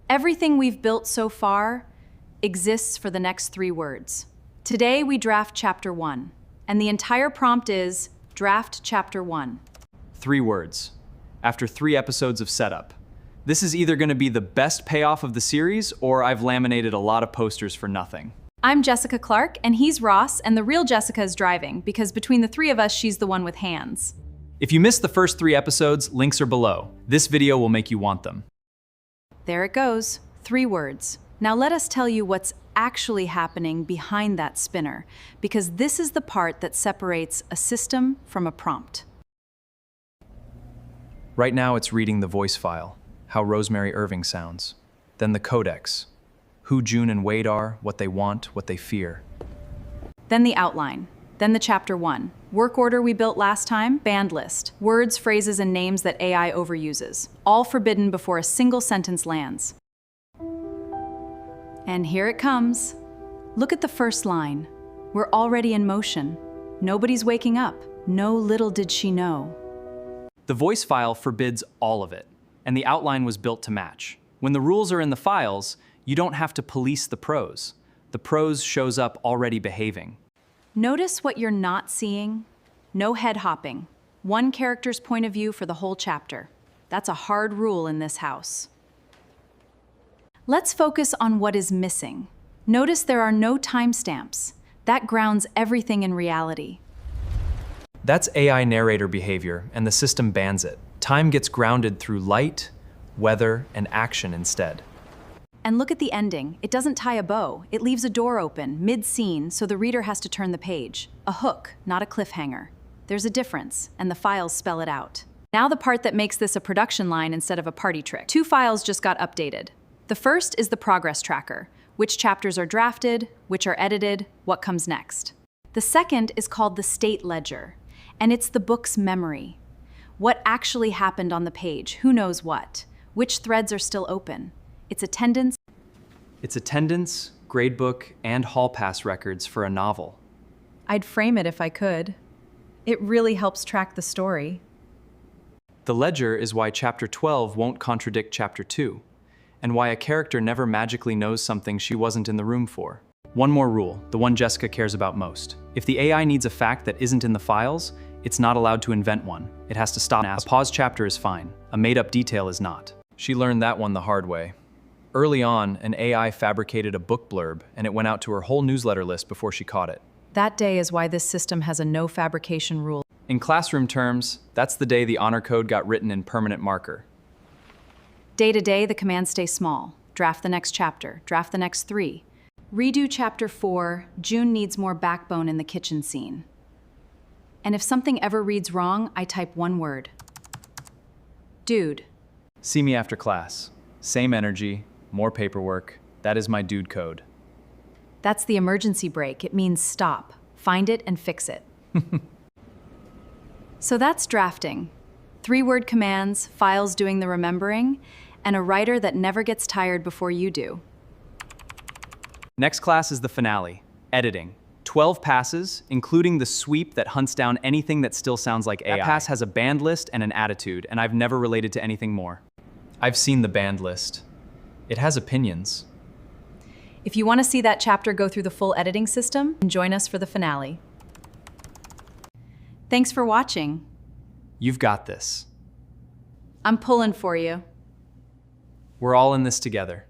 Everything we've built so far exists for the next 3 words. Today we draft Chapter 1, and the entire prompt is Draft Chapter 1. 3 words. After 3 episodes of setup. This is either going to be the best payoff of the series, or I've laminated a lot of posters for nothing. I'm Jessica Clark, and he's Ross, and the real Jessica is driving, because between the 3 of us, she's the one with hands. If you missed the first 3 episodes, links are below. This video will make you want them. There it goes, 3 words. Now let us tell you what's actually happening behind that spinner, because this is the part that separates a system from a prompt. Right now it's reading the voice file, how Rosemary Irving sounds. Then the codex, who June and Wade are, what they want, what they fear. Then the outline. Then the Chapter 1. Work order we built last time, banned list. Words, phrases, and names that AI overuses. All forbidden before a single sentence lands. And here it comes. Look at the first line. We're already in motion. Nobody's waking up. No little did she know. The voice file forbids all of it, and the outline was built to match. When the rules are in the files, you don't have to police the prose. The prose shows up already behaving. Notice what you're not seeing. No head hopping. One character's point of view for the whole chapter. That's a hard rule in this house. Let's focus on what is missing. Notice there are no timestamps. That grounds everything in reality. That's AI narrator behavior, and the system bans it. Time gets grounded through light, weather, and action instead. And look at the ending. It doesn't tie a bow. It leaves a door open, mid-scene, so the reader has to turn the page. A hook, not a cliffhanger. There's a difference, and the files spell it out. Now the part that makes this a production line instead of a party trick. 2 files just got updated. The first is the progress tracker. Which chapters are drafted, which are edited, what comes next. The second is called the state ledger, and it's the book's memory. What actually happened on the page, who knows what? Which threads are still open? It's attendance, gradebook, and hall pass records for a novel. I'd frame it if I could. It really helps track the story. The ledger is why Chapter 12 won't contradict Chapter 2, and why a character never magically knows something she wasn't in the room for. One more rule, the one Jessica cares about most. If the AI needs a fact that isn't in the files, it's not allowed to invent one. It has to stop and ask. A paused chapter is fine. A made-up detail is not. She learned that one the hard way. Early on, an AI fabricated a book blurb, and it went out to her whole newsletter list before she caught it. That day is why this system has a no-fabrication rule. In classroom terms, that's the day the honor code got written in permanent marker. Day to day, the commands stay small. Draft the next chapter, draft the next 3. Redo Chapter 4, June needs more backbone in the kitchen scene. And if something ever reads wrong, I type 1 word. Dude. See me after class. Same energy, more paperwork. That is my dude code. That's the emergency brake. It means stop. Find it and fix it. So that's drafting. 3-word commands, files doing the remembering, and a writer that never gets tired before you do. Next class is the finale, editing. 12 passes, including the sweep that hunts down anything that still sounds like AI. That pass has a banned list and an attitude, and I've never related to anything more. I've seen the banned list. It has opinions. If you want to see that chapter go through the full editing system, join us for the finale. Thanks for watching. You've got this. I'm pulling for you. We're all in this together.